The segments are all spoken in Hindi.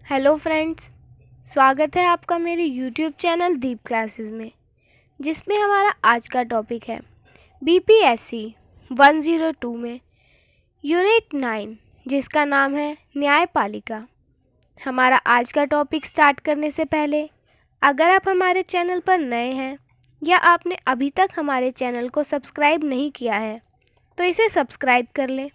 हेलो फ्रेंड्स, स्वागत है आपका मेरे यूट्यूब चैनल दीप क्लासेस में, जिसमें हमारा आज का टॉपिक है बीपीएससी 102 में यूनिट 9, जिसका नाम है न्यायपालिका। हमारा आज का टॉपिक स्टार्ट करने से पहले अगर आप हमारे चैनल पर नए हैं या आपने अभी तक हमारे चैनल को सब्सक्राइब नहीं किया है तो इसे सब्सक्राइब कर लें,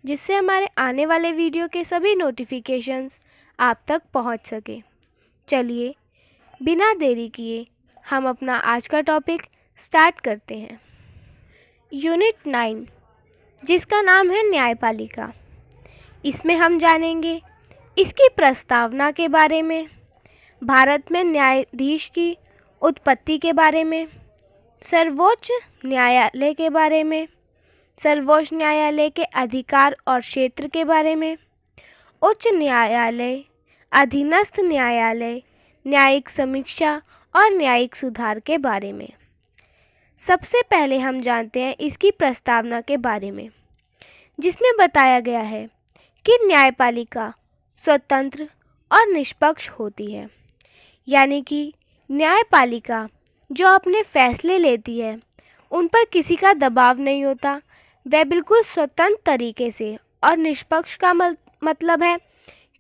जिससे हमारे आने वाले वीडियो के सभी नोटिफिकेशंस आप तक पहुंच सके। चलिए बिना देरी किए हम अपना आज का टॉपिक स्टार्ट करते हैं। यूनिट 9, जिसका नाम है न्यायपालिका। इसमें हम जानेंगे इसकी प्रस्तावना के बारे में, भारत में न्यायाधीश की उत्पत्ति के बारे में, सर्वोच्च न्यायालय के बारे में, सर्वोच्च न्यायालय के अधिकार और क्षेत्र के बारे में, उच्च न्यायालय, अधीनस्थ न्यायालय, न्यायिक समीक्षा और न्यायिक सुधार के बारे में। सबसे पहले हम जानते हैं इसकी प्रस्तावना के बारे में, जिसमें बताया गया है कि न्यायपालिका स्वतंत्र और निष्पक्ष होती है। यानी कि न्यायपालिका जो अपने फैसले लेती है उन पर किसी का दबाव नहीं होता, वह बिल्कुल स्वतंत्र तरीके से, और निष्पक्ष का मतलब है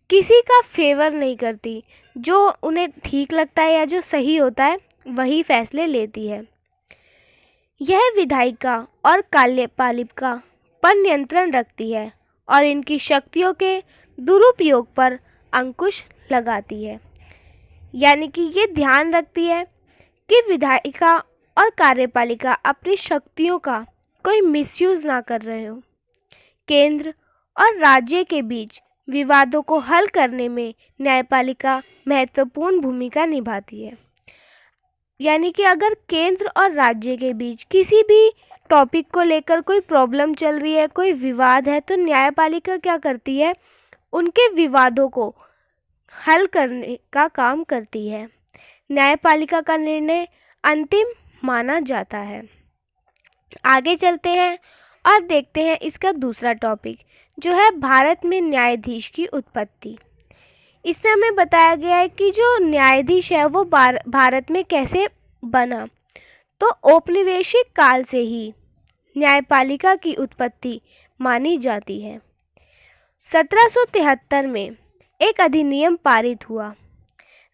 किसी का फेवर नहीं करती, जो उन्हें ठीक लगता है या जो सही होता है वही फैसले लेती है। यह विधायिका और कार्यपालिका पर नियंत्रण रखती है और इनकी शक्तियों के दुरुपयोग पर अंकुश लगाती है। यानी कि ये ध्यान रखती है कि विधायिका और कार्यपालिका अपनी शक्तियों का कोई मिसयूज़ ना कर रहे हो। केंद्र और राज्य के बीच विवादों को हल करने में न्यायपालिका महत्वपूर्ण भूमिका निभाती है। यानी कि अगर केंद्र और राज्य के बीच किसी भी टॉपिक को लेकर कोई प्रॉब्लम चल रही है, कोई विवाद है, तो न्यायपालिका क्या करती है, उनके विवादों को हल करने का काम करती है। न्यायपालिका का निर्णय अंतिम माना जाता है। आगे चलते हैं और देखते हैं इसका दूसरा टॉपिक, जो है भारत में न्यायाधीश की उत्पत्ति। इसमें हमें बताया गया है कि जो न्यायाधीश है वो भारत में कैसे बना। तो औपनिवेशिक काल से ही न्यायपालिका की उत्पत्ति मानी जाती है। 1773 में एक अधिनियम पारित हुआ,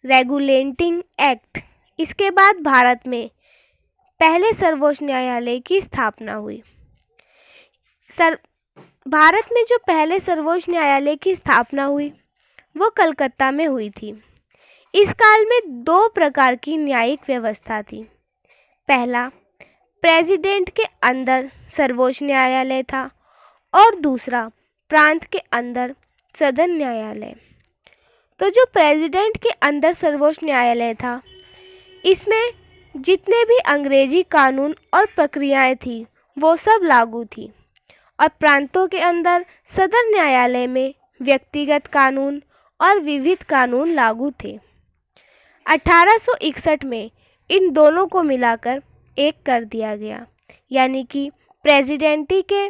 रेगुलेटिंग एक्ट। इसके बाद भारत में पहले सर्वोच्च न्यायालय की स्थापना हुई। भारत में जो पहले सर्वोच्च न्यायालय की स्थापना हुई वो कलकत्ता में हुई थी। इस काल में दो प्रकार की न्यायिक व्यवस्था थी। पहला, प्रेसिडेंट के अंदर सर्वोच्च न्यायालय था और दूसरा, प्रांत के अंदर सदन न्यायालय। तो जो प्रेसिडेंट के अंदर सर्वोच्च न्यायालय था, इसमें जितने भी अंग्रेजी कानून और प्रक्रियाएं थी वो सब लागू थी, और प्रांतों के अंदर सदन न्यायालय में व्यक्तिगत कानून और विविध कानून लागू थे। 1861 में इन दोनों को मिलाकर एक कर दिया गया। यानी कि प्रेसिडेंटी के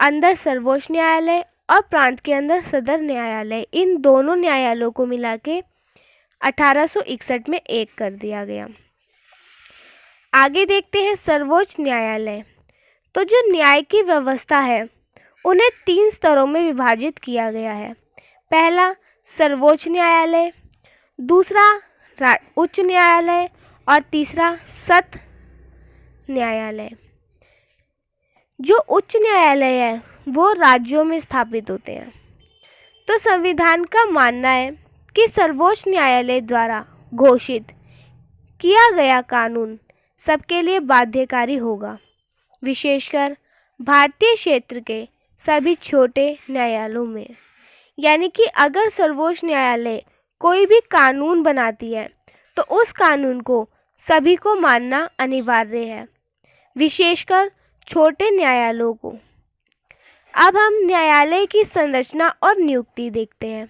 अंदर सर्वोच्च न्यायालय और प्रांत के अंदर सदन न्यायालय, इन दोनों न्यायालयों को मिला के 1861 में एक कर दिया गया। आगे देखते हैं सर्वोच्च न्यायालय। तो जो न्याय की व्यवस्था है उन्हें 3 स्तरों में विभाजित किया गया है। पहला, सर्वोच्च न्यायालय, दूसरा उच्च न्यायालय और तीसरा सत्र न्यायालय। जो उच्च न्यायालय है वो राज्यों में स्थापित होते हैं। तो संविधान का मानना है कि सर्वोच्च न्यायालय द्वारा घोषित किया गया कानून सबके लिए बाध्यकारी होगा, विशेषकर भारतीय क्षेत्र के सभी छोटे न्यायालयों में। यानी कि अगर सर्वोच्च न्यायालय कोई भी कानून बनाती है तो उस कानून को सभी को मानना अनिवार्य है, विशेषकर छोटे न्यायालयों को। अब हम न्यायालय की संरचना और नियुक्ति देखते हैं।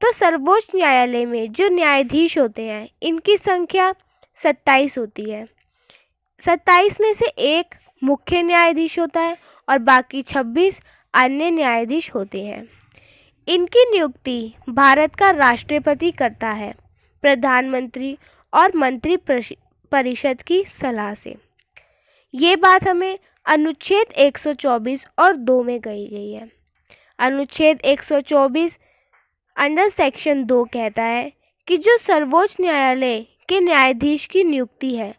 तो सर्वोच्च न्यायालय में जो न्यायाधीश होते हैं इनकी संख्या 27 होती है। 27 में से एक मुख्य न्यायाधीश होता है और बाकी 26 अन्य न्यायाधीश होते हैं। इनकी नियुक्ति भारत का राष्ट्रपति करता है, प्रधानमंत्री और मंत्री परिषद की सलाह से। ये बात हमें अनुच्छेद 124 और 2 में कही गई है। अनुच्छेद 124 अंडर सेक्शन 2 कहता है कि जो सर्वोच्च न्यायालय के न्यायाधीश की नियुक्ति है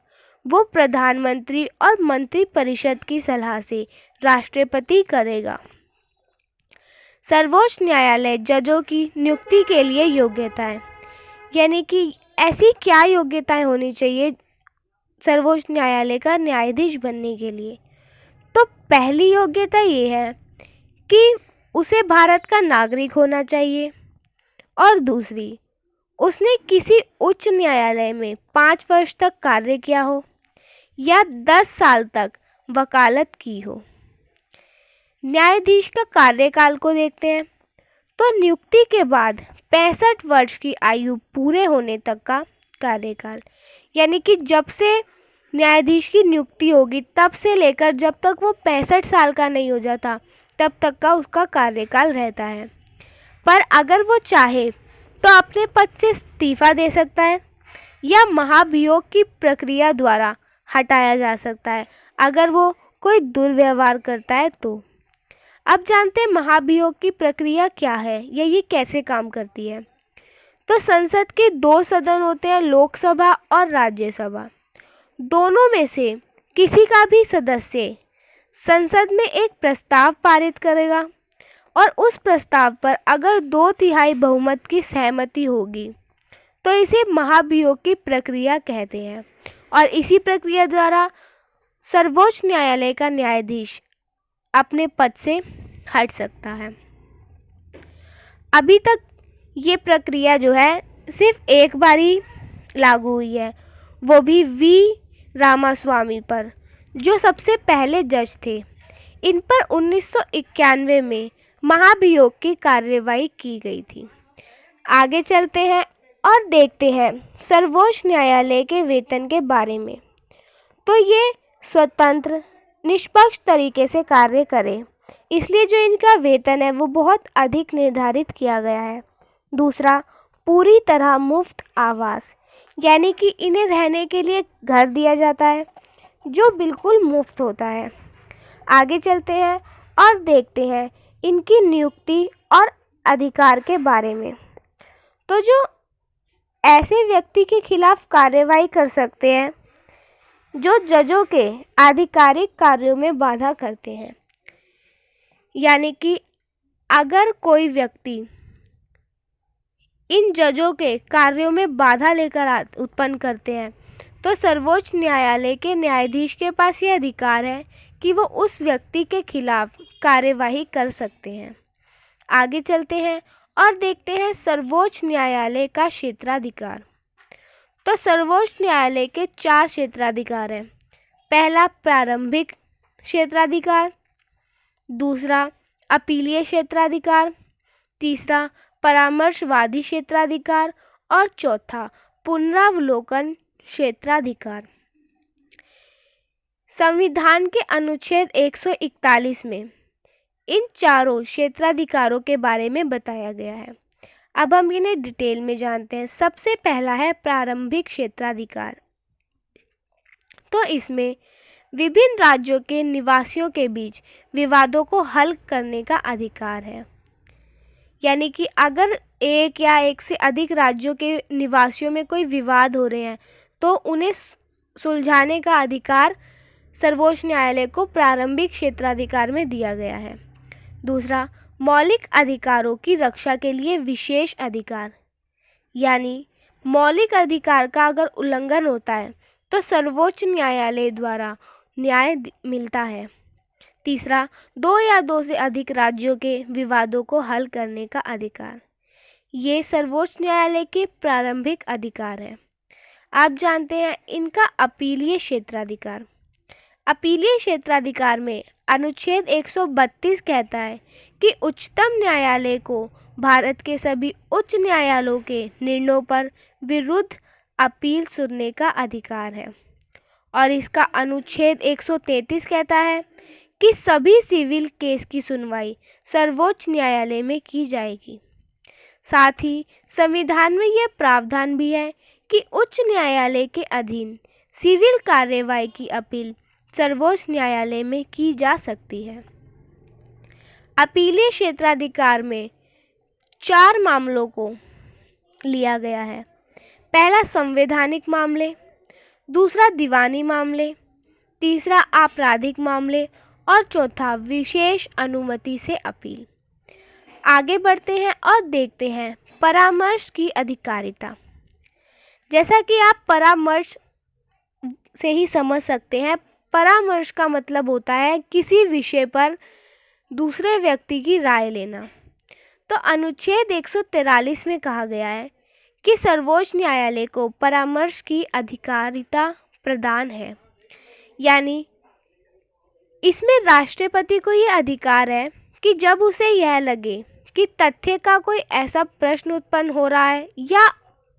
वो प्रधानमंत्री और मंत्री परिषद की सलाह से राष्ट्रपति करेगा। सर्वोच्च न्यायालय जजों की नियुक्ति के लिए योग्यताएं, यानी कि ऐसी क्या योग्यताएं होनी चाहिए सर्वोच्च न्यायालय का न्यायाधीश बनने के लिए। तो पहली योग्यता ये है कि उसे भारत का नागरिक होना चाहिए, और दूसरी, उसने किसी उच्च न्यायालय में 5 वर्ष तक कार्य किया हो या 10 साल तक वकालत की हो। न्यायाधीश का कार्यकाल को देखते हैं तो नियुक्ति के बाद 65 वर्ष की आयु पूरे होने तक का कार्यकाल, यानी कि जब से न्यायाधीश की नियुक्ति होगी तब से लेकर जब तक वो 65 साल का नहीं हो जाता तब तक का उसका कार्यकाल रहता है। पर अगर वो चाहे तो अपने पद से इस्तीफा दे सकता है या महाभियोग की प्रक्रिया द्वारा हटाया जा सकता है अगर वो कोई दुर्व्यवहार करता है तो। अब जानते हैं महाभियोग की प्रक्रिया क्या है या ये कैसे काम करती है। तो संसद के 2 सदन होते हैं, लोकसभा और राज्यसभा। दोनों में से किसी का भी सदस्य संसद में एक प्रस्ताव पारित करेगा और उस प्रस्ताव पर अगर 2/3 बहुमत की सहमति होगी तो इसे महाभियोग की प्रक्रिया कहते हैं, और इसी प्रक्रिया द्वारा सर्वोच्च न्यायालय का न्यायाधीश अपने पद से हट सकता है। अभी तक ये प्रक्रिया जो है सिर्फ एक बार ही लागू हुई है, वो भी वी रामास्वामी पर, जो सबसे पहले जज थे। इन पर 1991 में महाभियोग की कार्यवाही की गई थी। आगे चलते हैं और देखते हैं सर्वोच्च न्यायालय के वेतन के बारे में। तो ये स्वतंत्र निष्पक्ष तरीके से कार्य करे, इसलिए जो इनका वेतन है वो बहुत अधिक निर्धारित किया गया है। दूसरा, पूरी तरह मुफ्त आवास, यानी कि इन्हें रहने के लिए घर दिया जाता है जो बिल्कुल मुफ्त होता है। आगे चलते हैं और देखते हैं इनकी नियुक्ति और अधिकार के बारे में। तो जो ऐसे व्यक्ति के खिलाफ कार्रवाई कर सकते हैं जो जजों के आधिकारिक कार्यों में बाधा करते हैं, यानी कि अगर कोई व्यक्ति इन जजों के कार्यों में बाधा लेकर उत्पन्न करते हैं तो सर्वोच्च न्यायालय के न्यायाधीश के पास ये अधिकार है कि वो उस व्यक्ति के खिलाफ कार्यवाही कर सकते हैं। आगे चलते हैं और देखते हैं सर्वोच्च न्यायालय का क्षेत्राधिकार। तो सर्वोच्च न्यायालय के 4 क्षेत्राधिकार हैं। पहला, प्रारंभिक क्षेत्राधिकार। दूसरा, अपीलीय क्षेत्राधिकार। तीसरा, परामर्शवादी क्षेत्राधिकार। और चौथा, पुनरावलोकन क्षेत्राधिकार। संविधान के अनुच्छेद 141 में इन चारों क्षेत्राधिकारों के बारे में बताया गया है। अब हम इन्हें डिटेल में जानते हैं। सबसे पहला है प्रारंभिक क्षेत्राधिकार। तो इसमें विभिन्न राज्यों के निवासियों के बीच विवादों को हल करने का अधिकार है, यानी कि अगर एक या एक से अधिक राज्यों के निवासियों में कोई विवाद हो रहे हैं तो उन्हें सुलझाने का अधिकार सर्वोच्च न्यायालय को प्रारंभिक क्षेत्राधिकार में दिया गया है। दूसरा, मौलिक अधिकारों की रक्षा के लिए विशेष अधिकार, यानी मौलिक अधिकार का अगर उल्लंघन होता है तो सर्वोच्च न्यायालय द्वारा न्याय मिलता है। तीसरा, 2 या 2 से अधिक राज्यों के विवादों को हल करने का अधिकार। ये सर्वोच्च न्यायालय के प्रारंभिक अधिकार है। आप जानते हैं इनका अपीलीय क्षेत्राधिकार। अपीलीय क्षेत्राधिकार में अनुच्छेद 132 कहता है कि उच्चतम न्यायालय को भारत के सभी उच्च न्यायालयों के निर्णयों पर विरुद्ध अपील सुनने का अधिकार है। और इसका अनुच्छेद 133 कहता है कि सभी सिविल केस की सुनवाई सर्वोच्च न्यायालय में की जाएगी। साथ ही संविधान में यह प्रावधान भी है कि उच्च न्यायालय के अधीन सिविल कार्यवाही की अपील सर्वोच्च न्यायालय में की जा सकती है। अपीलीय क्षेत्राधिकार में 4 मामलों को लिया गया है। पहला संवैधानिक मामले, दूसरा दीवानी मामले, तीसरा आपराधिक मामले और चौथा विशेष अनुमति से अपील। आगे बढ़ते हैं और देखते हैं परामर्श की अधिकारिता। जैसा कि आप परामर्श से ही समझ सकते हैं, परामर्श का मतलब होता है किसी विषय पर दूसरे व्यक्ति की राय लेना। तो अनुच्छेद 143 में कहा गया है कि सर्वोच्च न्यायालय को परामर्श की अधिकारिता प्रदान है, यानी इसमें राष्ट्रपति को यह अधिकार है कि जब उसे यह लगे कि तथ्य का कोई ऐसा प्रश्न उत्पन्न हो रहा है या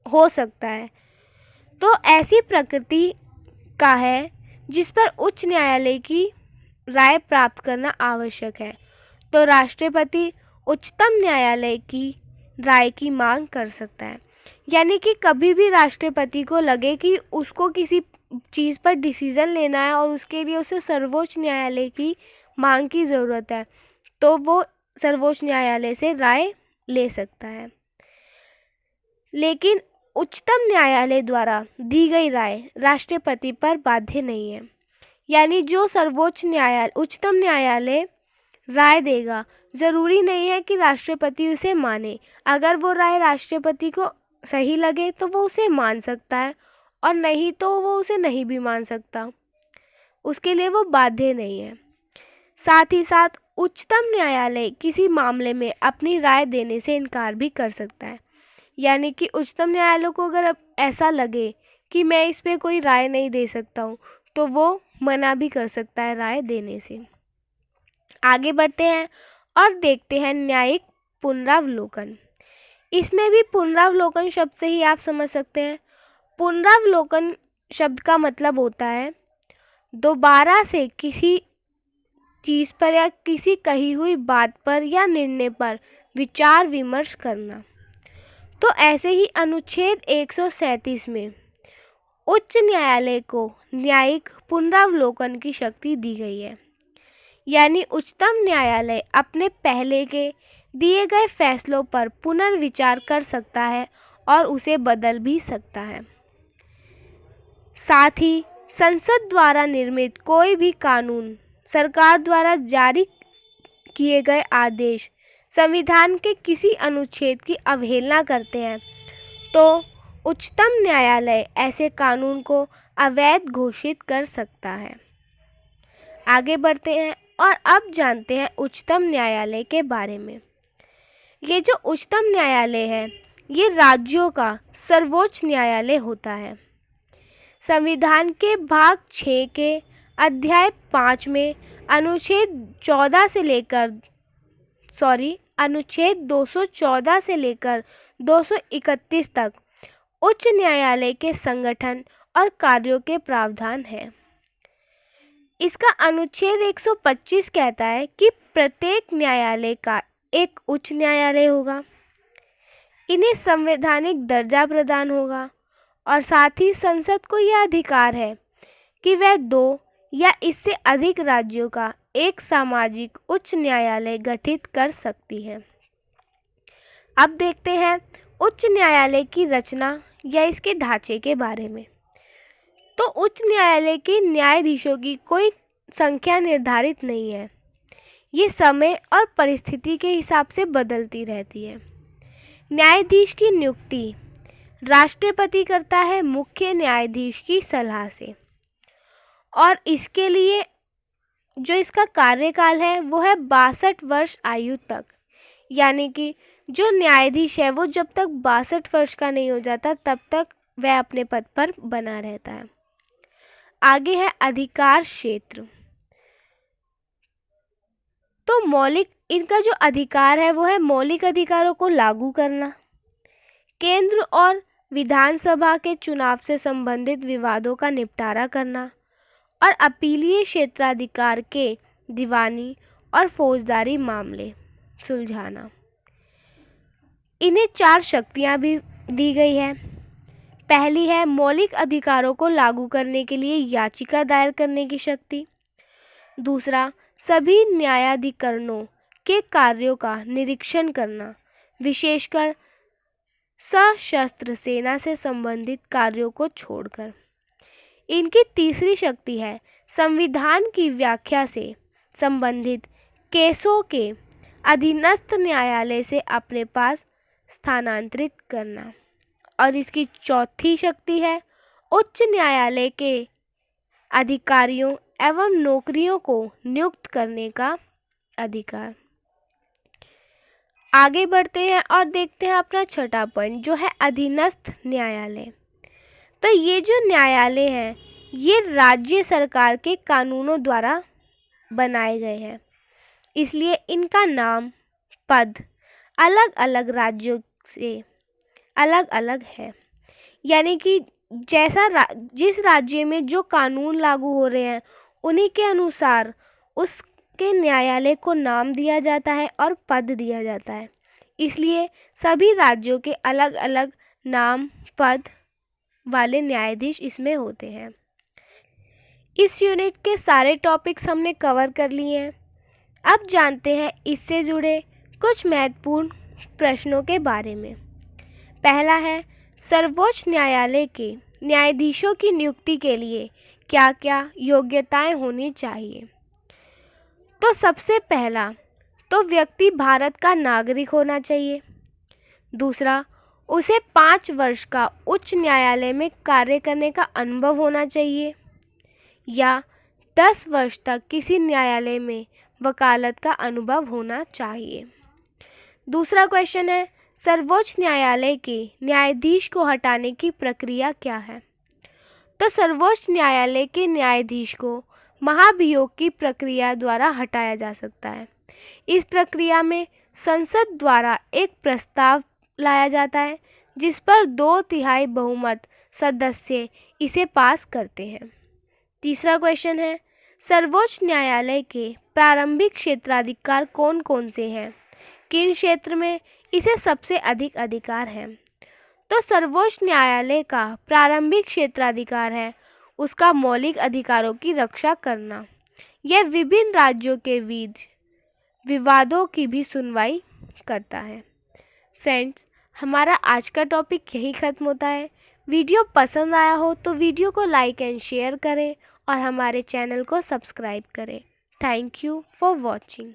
हो सकता है तो ऐसी प्रकृति का है जिस पर उच्च न्यायालय की राय प्राप्त करना आवश्यक है, तो राष्ट्रपति उच्चतम न्यायालय की राय की मांग कर सकता है। यानी कि कभी भी राष्ट्रपति को लगे कि उसको किसी चीज़ पर डिसीज़न लेना है और उसके लिए उसे सर्वोच्च न्यायालय की मांग की ज़रूरत है, तो वो सर्वोच्च न्यायालय से राय ले सकता है। लेकिन उच्चतम न्यायालय द्वारा दी गई राय राष्ट्रपति पर बाध्य नहीं है। यानी जो उच्चतम न्यायालय राय देगा, ज़रूरी नहीं है कि राष्ट्रपति उसे माने। अगर वो राय राष्ट्रपति को सही लगे तो वो उसे मान सकता है और नहीं तो वो उसे नहीं भी मान सकता, उसके लिए वो बाध्य नहीं है। साथ ही साथ उच्चतम न्यायालय किसी मामले में अपनी राय देने से इनकार भी कर सकता है। यानी कि उच्चतम न्यायालय को अगर ऐसा लगे कि मैं इस पे कोई राय नहीं दे सकता हूँ, तो वो मना भी कर सकता है राय देने से। आगे बढ़ते हैं और देखते हैं न्यायिक पुनरावलोकन। इसमें भी पुनरावलोकन शब्द से ही आप समझ सकते हैं। पुनरावलोकन शब्द का मतलब होता है दोबारा से किसी चीज़ पर या किसी कही हुई बात पर या निर्णय पर विचार विमर्श करना। तो ऐसे ही अनुच्छेद 137 में उच्च न्यायालय को न्यायिक पुनरावलोकन की शक्ति दी गई है। यानी उच्चतम न्यायालय अपने पहले के दिए गए फैसलों पर पुनर्विचार कर सकता है और उसे बदल भी सकता है। साथ ही संसद द्वारा निर्मित कोई भी कानून, सरकार द्वारा जारी किए गए आदेश संविधान के किसी अनुच्छेद की अवहेलना करते हैं तो उच्चतम न्यायालय ऐसे कानून को अवैध घोषित कर सकता है। आगे बढ़ते हैं और अब जानते हैं उच्चतम न्यायालय के बारे में। ये जो उच्चतम न्यायालय है, ये राज्यों का सर्वोच्च न्यायालय होता है। संविधान के भाग 6 के अध्याय 5 में अनुच्छेद 214 से लेकर 231 तक उच्च न्यायालय के संगठन और कार्यों के प्रावधान है। इसका अनुच्छेद 125 कहता है कि प्रत्येक न्यायालय का एक उच्च न्यायालय होगा, इन्हें संवैधानिक दर्जा प्रदान होगा और साथ ही संसद को यह अधिकार है कि वह 2 या इससे अधिक राज्यों का एक सामाजिक उच्च न्यायालय गठित कर सकती है। अब देखते हैं उच्च न्यायालय की रचना या इसके ढांचे के बारे में। तो उच्च न्यायालय के न्यायाधीशों की कोई संख्या निर्धारित नहीं है, ये समय और परिस्थिति के हिसाब से बदलती रहती है। न्यायाधीश की नियुक्ति राष्ट्रपति करता है मुख्य न्यायाधीश की सलाह से, और इसके लिए जो इसका कार्यकाल है वो है 62 वर्ष आयु तक। यानी कि जो न्यायाधीश है वो जब तक 62 वर्ष का नहीं हो जाता तब तक वह अपने पद पर बना रहता है। आगे है अधिकार क्षेत्र। तो इनका जो अधिकार है वो है मौलिक अधिकारों को लागू करना, केंद्र और विधानसभा के चुनाव से संबंधित विवादों का निपटारा करना और अपीलीय क्षेत्राधिकार के दीवानी और फौजदारी मामले सुलझाना। इन्हें 4 शक्तियाँ भी दी गई है। पहली है मौलिक अधिकारों को लागू करने के लिए याचिका दायर करने की शक्ति। दूसरा, सभी न्यायाधिकरणों के कार्यों का निरीक्षण करना, विशेषकर सशस्त्र सेना से संबंधित कार्यों को छोड़कर। इनकी तीसरी शक्ति है संविधान की व्याख्या से संबंधित केसों के अधीनस्थ न्यायालय से अपने पास स्थानांतरित करना। और इसकी चौथी शक्ति है उच्च न्यायालय के अधिकारियों एवं नौकरियों को नियुक्त करने का अधिकार। आगे बढ़ते हैं और देखते हैं अपना छठा पॉइंट, जो है अधीनस्थ न्यायालय। तो ये जो न्यायालय हैं ये राज्य सरकार के कानूनों द्वारा बनाए गए हैं, इसलिए इनका नाम, पद अलग अलग राज्यों से अलग अलग है। यानी कि जिस राज्य में जो कानून लागू हो रहे हैं उन्हीं के अनुसार उसके न्यायालय को नाम दिया जाता है और पद दिया जाता है। इसलिए सभी राज्यों के अलग अलग नाम, पद वाले न्यायाधीश इसमें होते हैं। इस यूनिट के सारे टॉपिक्स हमने कवर कर लिए हैं। अब जानते हैं इससे जुड़े कुछ महत्वपूर्ण प्रश्नों के बारे में। पहला है, सर्वोच्च न्यायालय के न्यायाधीशों की नियुक्ति के लिए क्या क्या योग्यताएं होनी चाहिए। तो सबसे पहला तो व्यक्ति भारत का नागरिक होना चाहिए। दूसरा, उसे 5 वर्ष का उच्च न्यायालय में कार्य करने का अनुभव होना चाहिए या 10 वर्ष तक किसी न्यायालय में वकालत का अनुभव होना चाहिए। दूसरा क्वेश्चन है, सर्वोच्च न्यायालय के न्यायाधीश को हटाने की प्रक्रिया क्या है। तो सर्वोच्च न्यायालय के न्यायाधीश को महाभियोग की प्रक्रिया द्वारा हटाया जा सकता है। इस प्रक्रिया में संसद द्वारा एक प्रस्ताव लाया जाता है जिस पर 2/3 बहुमत सदस्य इसे पास करते हैं। तीसरा क्वेश्चन है, सर्वोच्च न्यायालय के प्रारंभिक क्षेत्राधिकार कौन कौन से हैं, किन क्षेत्र में इसे सबसे अधिक अधिकार है। तो सर्वोच्च न्यायालय का प्रारंभिक क्षेत्राधिकार है उसका मौलिक अधिकारों की रक्षा करना। यह विभिन्न राज्यों के बीच विवादों की भी सुनवाई करता है। फ्रेंड्स, हमारा आज का टॉपिक यही ख़त्म होता है। वीडियो पसंद आया हो तो वीडियो को लाइक एंड शेयर करें और हमारे चैनल को सब्सक्राइब करें। Thank you for watching.